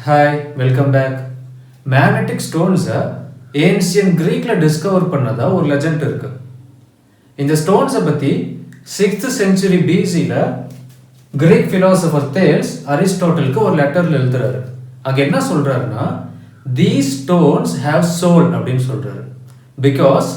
Hi welcome back. Magnetic ஸ்டோன்ஸை ancient கிரீக்கில் discover பண்ணதா ஒரு லெஜண்ட் இருக்கு. இந்த ஸ்டோன்ஸை பற்றி 6th century BCயில் கிரீக் ஃபிலாசபர் தேல்ஸ் அரிஸ்டாட்டிலுக்கு ஒரு லெட்டரில் எழுதுறாரு. அங்கே என்ன சொல்கிறாருன்னா, தீஸ் ஸ்டோன்ஸ் ஹேவ் சோல் அப்படின்னு சொல்கிறாரு. பிகாஸ்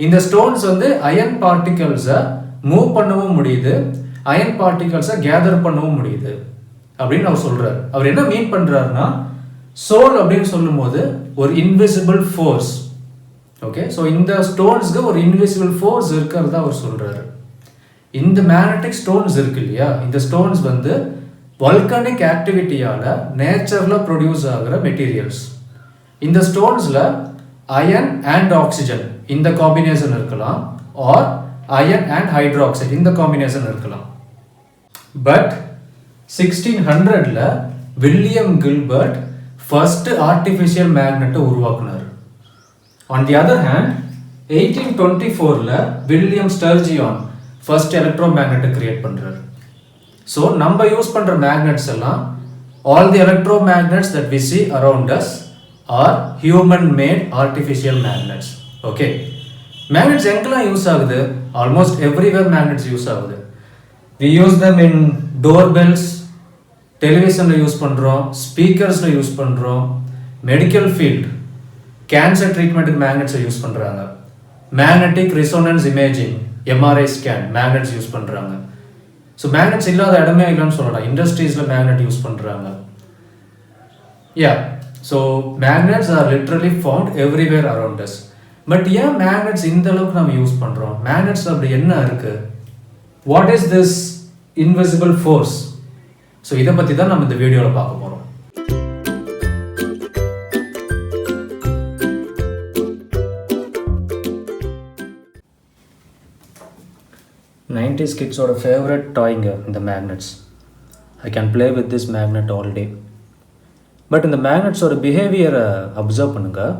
இந்த ஸ்டோன்ஸ் அயன் பார்ட்டிகல்ஸை மூவ் பண்ணவும் முடியுது, அயன் பார்ட்டிகல்ஸை கேதர் பண்ணவும் முடியுது அப்படின்னு அவர் சொல்றாரு. அவர் என்ன மீன் பண்றாருன்னா, சோல் அப்படின்னு சொல்லும் போது ஒரு இன்விசிபிள் ஃபோர்ஸ். ஓகே, ஸோ இந்த ஸ்டோன்ஸ்க்கு ஒரு இன்விசிபிள் ஃபோர்ஸ் இருக்கிறதா அவர் சொல்றாரு. இந்த மேக்னெட்டிக் ஸ்டோன்ஸ் இருக்கு இல்லையா, இந்த ஸ்டோன்ஸ் வல்கனிக் ஆக்டிவிட்டியால நேச்சர்ல ப்ரொடியூஸ் ஆகிற மெட்டீரியல்ஸ். இந்த ஸ்டோன்ஸ்ல அயன் அண்ட் ஆக்சிஜன் இந்த காம்பினேஷன் இருக்கலாம், ஆர் அயன் அண்ட் ஹைட்ராக்சைடு இந்த காம்பினேஷன் இருக்கலாம். பட் 1600ல வில்லியம் கில்பர்ட் ஃபர்ஸ்ட் ஆர்டிஃபிஷியல் மேக்னெட்டை உருவாக்குனார். ஆன் தி அதர் ஹேண்ட் 1824ல வில்லியம் ஸ்டர்ஜியான் ஃபர்ஸ்ட் எலக்ட்ரோ மேக்னெட்டை கிரியேட் பண்றாரு. ஸோ நம்ம யூஸ் பண்ற மேக்னெட்ஸ் எல்லாம் all the electro magnets that we see around us are human made artificial magnets. Okay, magnets எங்கெல்லாம் use ஆகுது? ஆல்மோஸ்ட் எவ்ரிவேர் மேக்னெட்ஸ் யூஸ் ஆகுது. We use them in doorbells, டெலிவிஷனில் use பண்ணுறோம், ஸ்பீக்கர்ஸில் யூஸ் பண்ணுறோம், மெடிக்கல் ஃபீல்ட் கேன்சர் ட்ரீட்மெண்ட்டுக்கு மேக்னெட்ஸை use பண்ணுறாங்க, magnetic resonance imaging MRI scan magnets use பண்ணுறாங்க. ஸோ மேக்னெட்ஸ் இல்லாத இடமே இல்லைன்னு சொல்லலாம். இண்டஸ்ட்ரீஸில் மேக்னெட் யூஸ் பண்ணுறாங்க. Yeah, so magnets are literally found everywhere around us. But ஏன் மேக்னெட்ஸ் இந்த அளவுக்கு நம்ம யூஸ் பண்ணுறோம்? மேக்னெட்ஸ் அப்படி என்ன இருக்குது? What is this invisible force? So இதை பற்றி தான் நம்ம இந்த வீடியோவில் பார்க்க போகிறோம். நைன்டிஸ் கிட்ஸோட ஃபேவரட் டாய்ங்க இந்த magnets. I can play with this magnet all day. But இந்த மேக்னெட்ஸோட பிஹேவியரை அப்சர்வ் பண்ணுங்கள்.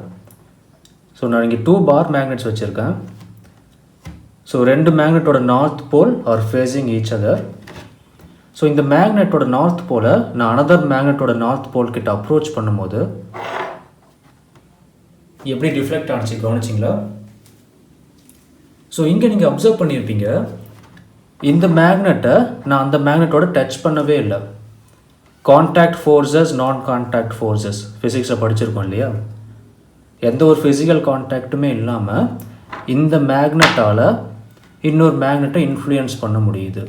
ஸோ நான் இங்கே 2 பார் மேக்னெட்ஸ் வச்சுருக்கேன். ஸோ 2 மேக்னெட்டோட north pole are facing each other. So இந்த மேக்னெட்டோட நார்த் போலை நான் அனதர் மேக்னெட்டோட நார்த் போல் கிட்ட அப்ரோச் பண்ணும்போது எப்படி ரிஃப்ளெக்ட் ஆனிச்சு கவனிச்சிங்களா? ஸோ இங்கே நீங்கள் அப்சர்வ் பண்ணியிருப்பீங்க, இந்த மேக்னெட்டை நான் அந்த மேக்னெட்டோட டச் பண்ணவே இல்லை. கான்டாக்ட் ஃபோர்ஸஸ், நான் கான்டாக்ட் ஃபோர்ஸஸ் ஃபிசிக்ஸில் படிச்சிருக்கோம் இல்லையா? எந்த ஒரு ஃபிசிக்கல் கான்டாக்டுமே இல்லாமல் இந்த மேக்னெட்டால் இன்னொரு மேக்னெட்டை இன்ஃப்ளூயன்ஸ் பண்ண முடியுது.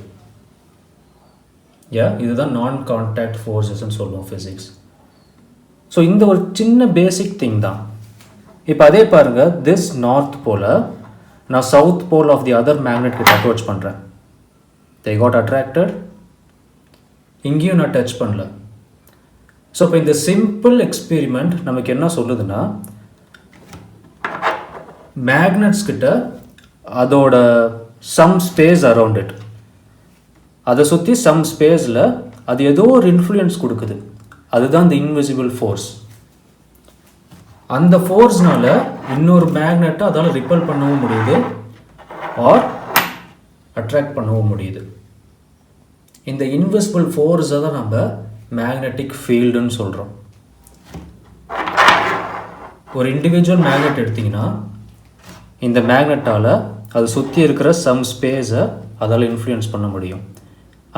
இதுதான் நான் கான்டாக்ட் ஃபோர்ஸஸ்ன்னு சொல்லுவோம் ஃபிசிக்ஸ். ஸோ இந்த ஒரு சின்ன பேசிக் திங் தான். இப்போ அதே பாருங்கள், திஸ் நார்த் போல நான் south pole of the other magnet கிட்ட அப்ரோச் பண்ணுறேன். They got attracted. இங்கேயும் நான் டச் பண்ணல. ஸோ இப்போ இந்த சிம்பிள் எக்ஸ்பெரிமெண்ட் நமக்கு என்ன சொல்லுதுன்னா, மேக்னெட்ஸ் கிட்ட அதோட சம் ஸ்பேஸ் அரவுண்ட் இட், அதை சுற்றி சம் ஸ்பேஸில் அது ஏதோ ஒரு இன்ஃப்ளூயன்ஸ் கொடுக்குது. அதுதான் இந்த இன்விசிபிள் ஃபோர்ஸ். அந்த ஃபோர்ஸ்னால இன்னொரு மேக்னெட்டை அதால் ரிப்பல் பண்ணவும் முடியுது, ஆர் அட்ராக்ட் பண்ணவும் முடியுது. இந்த இன்விசிபிள் ஃபோர்ஸை தான் நம்ம மேக்னெட்டிக் ஃபீல்டுன்னு சொல்கிறோம். ஒரு இண்டிவிஜுவல் மேக்னெட் எடுத்திங்கன்னா இந்த மேக்னெட்டால் அது சுற்றி இருக்கிற சம் ஸ்பேஸை அதால் இன்ஃப்ளூயன்ஸ் பண்ண முடியும்.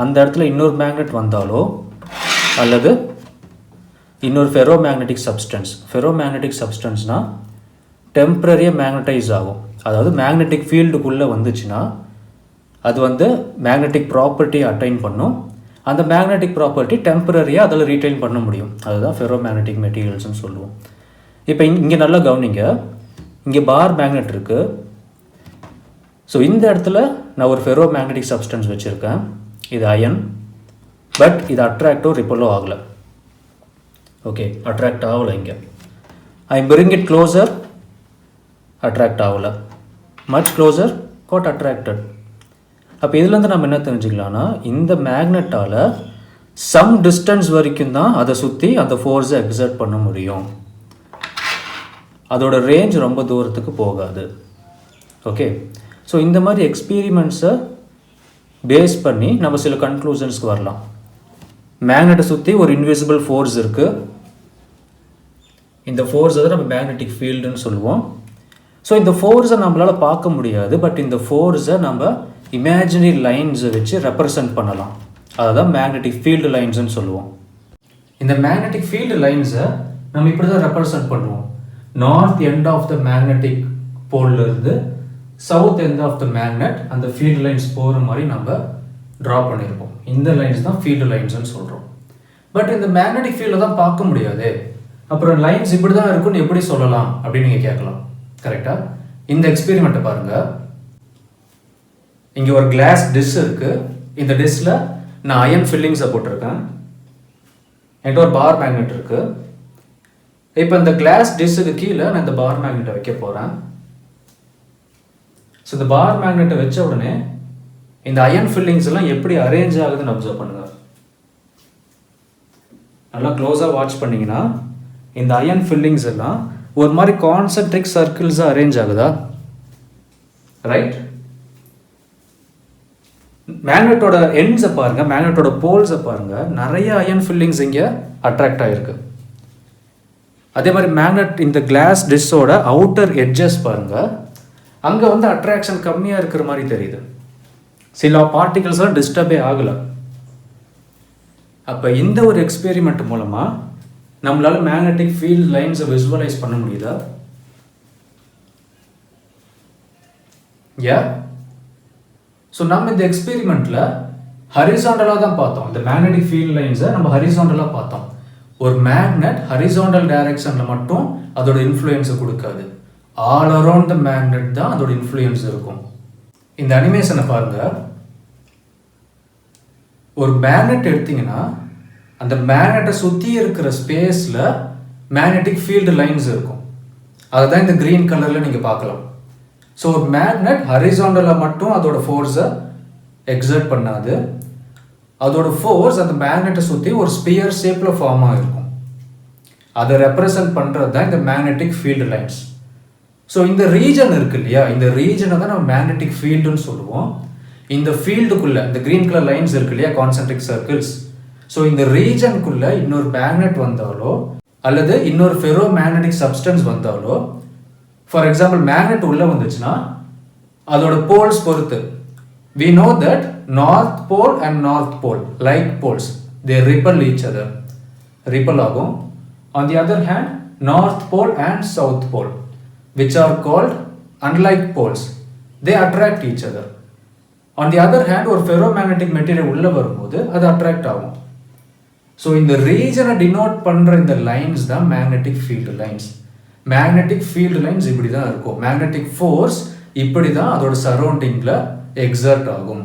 அந்த இடத்துல இன்னொரு மேக்னெட் வந்தாலோ அல்லது இன்னொரு ஃபெரோ மேக்னெட்டிக் சப்ஸ்டன்ஸ்னால் டெம்ப்ரரியாக மேக்னடைஸ் ஆகும். அதாவது மேக்னெட்டிக் ஃபீல்டுக்குள்ளே வந்துச்சுன்னா அது மேக்னெட்டிக் ப்ராப்பர்ட்டியை அட்டைன் பண்ணும். அந்த மேக்னெட்டிக் ப்ராப்பர்ட்டி டெம்பரரியாக அதில் ரீட்டைன் பண்ண முடியும். அதுதான் ஃபெரோ மேக்னெட்டிக் மெட்டீரியல்ஸ்னு சொல்லுவோம். இப்போ இங்கே நல்லா கவனிங்க, இங்கே பார் மேக்னெட் இருக்குது. ஸோ இந்த இடத்துல நான் ஒரு ஃபெரோ மேக்னெட்டிக் சப்ஸ்டன்ஸ் வச்சுருக்கேன். இது அயன். பட் இது அட்ராக்டோ ரிப்பலோ ஆகலை. ஓகே, அட்ராக்ட் ஆகலை. இங்கே I bring it closer, attract ஆகலை. Much closer, got attracted. அப்போ இதுலேருந்து நம்ம என்ன தெரிஞ்சுக்கலாம்னா, இந்த மேக்னெட்டால் சம் டிஸ்டன்ஸ் வரைக்கும் தான் அதை சுற்றி அந்த ஃபோர்ஸை எக்ஸர்ட் பண்ண முடியும். அதோட ரேஞ்ச் ரொம்ப தூரத்துக்கு போகாது. ஓகே, ஸோ இந்த மாதிரி எக்ஸ்பீரிமெண்ட்ஸை பேஸ் பண்ணி நம்ம சில கன்க்ளூஷன்ஸ்க்கு வரலாம். மேக்னெட்டை சுற்றி ஒரு இன்விசிபிள் ஃபோர்ஸ் இருக்குது, இந்த ஃபோர்ஸை தான் நம்ம மேக்னெட்டிக் ஃபீல்டுன்னு சொல்லுவோம். ஸோ இந்த ஃபோர்ஸை நம்மளால் பார்க்க முடியாது, பட் இந்த ஃபோர்ஸை நம்ம இமேஜினரி லைன்ஸை வச்சு ரெப்ரசன்ட் பண்ணலாம். அதுதான் மேக்னெட்டிக் ஃபீல்டு லைன்ஸ்னு சொல்லுவோம். இந்த மேக்னெட்டிக் ஃபீல்டு லைன்ஸை நம்ம இப்படி தான் ரெப்ரசன்ட் பண்ணுவோம். North end of the magnetic போல்லேருந்து south end of the magnet அந்த ஃபீல்டு லைன்ஸ் போகிற மாதிரி நம்ம ட்ரா பண்ணியிருப்போம். இந்த லைன்ஸ் தான் ஃபீல்டு லைன்ஸ்னு சொல்கிறோம். பட் இந்த மேக்னெட்டிக் ஃபீல்டை தான் பார்க்க முடியாது, அப்புறம் லைன்ஸ் இப்படி தான் இருக்குன்னு எப்படி சொல்லலாம் அப்படின்னு நீங்கள் கேட்கலாம். கரெக்டாக? இந்த எக்ஸ்பெரிமெண்ட்டை பாருங்கள். இங்கே ஒரு கிளாஸ் டிஷ் இருக்குது. இந்த டிஷ்ஷில் நான் அயன் ஃபில்லிங்ஸை போட்டிருக்கேன். என்கிட்ட ஒரு பார் மேக்னெட் இருக்குது. இப்போ இந்த கிளாஸ் டிஷ்ஷுக்கு கீழே நான் இந்த பார் மேக்னெட்டை வைக்க போகிறேன். ஸோ இந்த பார் மேக்னெட்டை வச்ச உடனே இந்த அயன் ஃபில்லிங்ஸ் எல்லாம் எப்படி அரேஞ்ச் ஆகுதுன்னு அப்சர்வ் பண்ணுங்க. நல்லா க்ளோஸாக வாட்ச் பண்ணிங்கன்னா இந்த அயன் ஃபில்லிங்ஸ் எல்லாம் ஒரு மாதிரி கான்சென்ட்ரிக் சர்க்கிள்ஸாக அரேஞ்ச் ஆகுதா? ரைட்? மேக்னெட்டோட எண்ட்ஸை பாருங்க, மேக்னெட்டோட போல்ஸை பாருங்க, நிறைய அயன் ஃபில்லிங்ஸ் இங்கே அட்ராக்ட் ஆகிருக்கு. அதே மாதிரி மேக்னெட் இந்த கிளாஸ் டிஷ்ஷோட அவுட்டர் எட்ஜஸ் பாருங்க, அங்கே வந்து அட்ராக்ஷன் கம்மியாக இருக்கிற மாதிரி தெரியுது. சில பார்ட்டிகல்ஸ்லாம் டிஸ்டர்பே ஆகலை. அப்போ இந்த ஒரு எக்ஸ்பெரிமெண்ட் மூலமாக நம்மளால மேக்னெட்டிக் ஃபீல்ட் லைன்ஸை விசுவலைஸ் பண்ண முடியுதா? யா. ஸோ நம்ம இந்த எக்ஸ்பெரிமெண்ட்டில் ஹரிசாண்டலாக தான் பார்த்தோம். இந்த மேக்னெட்டிக் ஃபீல்ட் லைன்ஸை நம்ம ஹரிசாண்டலாக பார்த்தோம். ஒரு மேக்னெட் ஹரிசாண்டல் டைரக்ஷனில் மட்டும் அதோட இன்ஃப்ளூயன்ஸை கொடுக்காது, ஆல் அரவுண்ட் த மேக்னெட் தான் அதோட இன்ஃப்ளூயன்ஸ் இருக்கும். இந்த அனிமேஷனை பாருங்க. ஒரு மேக்னெட் எடுத்தீங்கன்னா அந்த மேக்னெட்டை சுற்றி இருக்கிற ஸ்பேஸில் மேக்னெட்டிக் ஃபீல்டு லைன்ஸ் இருக்கும். அதுதான் இந்த க்ரீன் கலரில் நீங்கள் பார்க்கலாம். ஸோ ஒரு மேக்னெட் ஹரிசாண்டலாக மட்டும் அதோட ஃபோர்ஸை எக்ஸர்ட் பண்ணாது, அதோட ஃபோர்ஸ் அந்த மேக்னெட்டை சுற்றி ஒரு ஸ்பியர் ஷேப்பில் ஃபார்ம் ஆகிருக்கும். அதை ரெப்ரசன்ட் பண்ணுறது தான் இந்த மேக்னெட்டிக் ஃபீல்டு லைன்ஸ். ஸோ இந்த ரீஜன் இருக்கு இல்லையா, இந்த ரீஜனை தான் நம்ம மேக்னெட்டிக் ஃபீல்டுன்னு சொல்லுவோம். இந்த ஃபீல்டுக்குள்ளே இந்த க்ரீன் கலர் லைன்ஸ் இருக்கு இல்லையா, கான்சென்ட்ரிக் சர்க்கிள்ஸ். ஸோ இந்த ரீஜனுக்குள்ளே இன்னொரு மேக்னெட் வந்தாலோ அல்லது இன்னொரு ஃபெரோ மேக்னெட்டிக் சப்ஸ்டன்ஸ் வந்தாலோ, ஃபார் எக்ஸாம்பிள் மேக்னெட் உள்ளே வந்துச்சுன்னா அதோட போல்ஸ் பொறுத்து we know that north pole and north pole like poles, they repel each other, repel ஆகும். On the other hand, north pole and south pole, which are called unlike poles, they attract each other. On the other hand, ஒரு ferromagnetic material உள்ள வரும்போது அது attract ஆகும். So இந்த ரீஜனை denote பண்ணுற இந்த lines தான் magnetic field lines. Magnetic field lines இப்படி தான் இருக்கும். மேக்னெட்டிக் ஃபோர்ஸ் இப்படி தான் அதோட சரௌண்டிங்கில் எக்ஸர்ட் ஆகும்.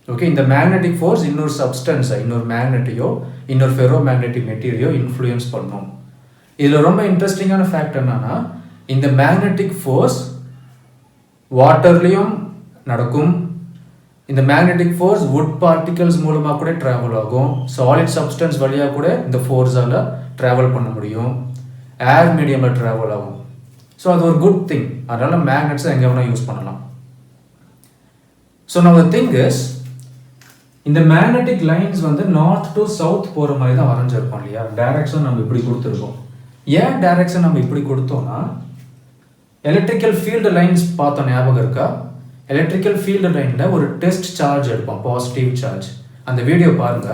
ஓகே, இந்த மேக்னெட்டிக் ஃபோர்ஸ் இன்னொரு சப்ஸ்டன்ஸை, இன்னொரு மேக்னெட்டையோ இன்னொரு ஃபெரோ மேக்னெட்டிக் மெட்டீரியலையோ இன்ஃப்ளூயன்ஸ் பண்ணும். இதில் ரொம்ப இன்ட்ரெஸ்டிங்கான ஃபேக்ட் என்னன்னா, இந்த மேக்னெட்டிக் ஃபோர்ஸ் வாட்டர்லேயும் நடக்கும். இந்த மேக்னெட்டிக் ஃபோர்ஸ் வுட் பார்ட்டிகல்ஸ் மூலமாக கூட ட்ராவல் ஆகும். சாலிட் சப்ஸ்டன்ஸ் வழியாக கூட இந்த ஃபோர்ஸால் ட்ராவல் பண்ண முடியும். ஏர் மீடியமில் ட்ராவல் ஆகும். ஸோ அது ஒரு குட் திங். அதனால் மேக்னெட்ஸை எங்கே வேணால் யூஸ் பண்ணலாம். ஸோ நம்ம திங் இஸ், இந்த மேக்னெட்டிக் லைன்ஸ் வந்து நார்த் டு சவுத் போகிற மாதிரி தான் வரைஞ்சிருக்கோம் இல்லையா. டைரக்ஷன் நம்ம இப்படி கொடுத்துருக்கோம். ஏன் டைரக்ஷன் நம்ம இப்படி கொடுத்தோம்னா, எலக்ட்ரிக்கல் ஃபீல்டு லைன்ஸ் பார்த்தோம், ஞாபகம் இருக்கா? எலக்ட்ரிக்கல் ஃபீல்டு லைனில் ஒரு டெஸ்ட் சார்ஜ் எடுப்போம், பாசிட்டிவ் சார்ஜ். அந்த வீடியோ பாருங்க.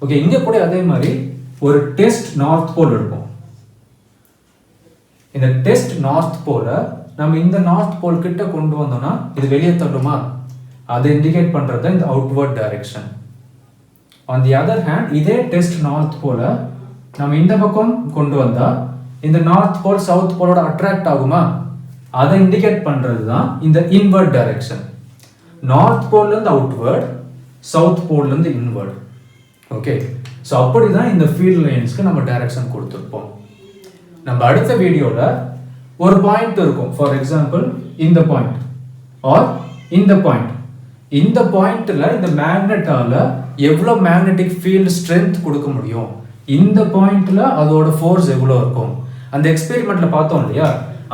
ஓகே, இங்கே கூட அதே மாதிரி ஒரு டெஸ்ட் நார்த் போல் எடுப்போம். இந்த டெஸ்ட் நார்த் போலை நம்ம இந்த நார்த் போல் கிட்ட கொண்டு வந்தோம்னா இது வெளியே தள்ளுமா? அதை இண்டிகேட் பண்ணுறது இந்த outward direction. On the other hand, இதே டெஸ்ட் நார்த் போலை நம்ம இந்த பக்கம் கொண்டு வந்தால் இந்த நார்த் போல் சவுத் போலோட அட்ராக்ட் ஆகுமா? அதை இண்டிகேட் பண்ணுறது தான் இந்த இன்வர்ட் டைரக்ஷன். நார்த் போல்லேருந்து அவுட்வர்ட், சவுத் போல்லேருந்து இன்வர்ட். ஓகே, ஸோ அப்படி தான் இந்த ஃபீல்ட் லைன்ஸ்க்கு நம்ம டைரக்ஷன் கொடுத்துருப்போம். நம்ம அடுத்த வீடியோவில் ஒரு பாயிண்ட் இருக்கும், ஃபார் எக்ஸாம்பிள் இந்த பாயிண்ட் ஆர் இந்த பாயிண்ட். இந்த பாயிண்ட்டில் இந்த மேக்னெட்டால் எவ்வளோ மேக்னெட்டிக் ஃபீல்டு ஸ்ட்ரென்த் கொடுக்க முடியும், இந்த பாயிண்ட்டில் அதோட ஃபோர்ஸ் எவ்வளோ இருக்கும். அந்த எக்ஸ்பெரிமெண்ட்டில் பார்த்தோம் இல்லையா,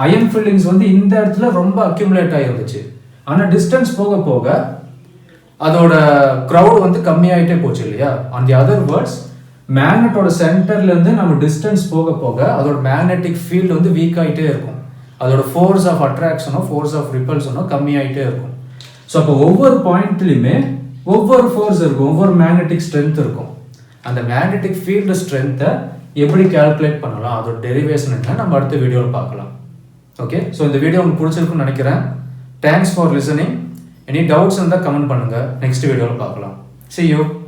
அயன் ஃபில்லிங்ஸ் வந்து இந்த இடத்துல ரொம்ப அக்யூமுலேட் ஆகிருந்துச்சு. ஆனால் டிஸ்டன்ஸ் போக போக அதோட க்ரௌட் வந்து கம்மியாகிட்டே போச்சு இல்லையா. ஆன் தி அதர் வேர்ட்ஸ், மேக்னெட்டோட சென்டர்லேருந்து நம்ம டிஸ்டன்ஸ் போக போக அதோட மேக்னெட்டிக் ஃபீல்டு வந்து வீக் ஆகிட்டே இருக்கும். அதோட ஃபோர்ஸ் ஆஃப் அட்ராக்ஷனோ ஃபோர்ஸ் ஆஃப் ரிப்பல்ஷனோ கம்மியாகிட்டே இருக்கும். ஸோ அப்போ ஒவ்வொரு பாயிண்ட்லையுமே ஒவ்வொரு ஃபோர்ஸ் இருக்கும், ஒவ்வொரு மேக்னெட்டிக் ஸ்ட்ரென்த் இருக்கும். அந்த மேக்னெட்டிக் ஃபீல்டு ஸ்ட்ரென்த்தை எப்படி கால்குலேட் பண்ணலாம், அதோட டெரிவேஷன் என்ன நம்ம அடுத்த வீடியோவில் பார்க்கலாம். ஓகே, ஸோ இந்த வீடியோ உங்களுக்கு பிடிச்சிருக்குன்னு நினைக்கிறேன். Thanks for listening. Any doubts இருந்தால் கமெண்ட் பண்ணுங்கள். நெக்ஸ்ட் வீடியோவில் பார்க்கலாம். See you.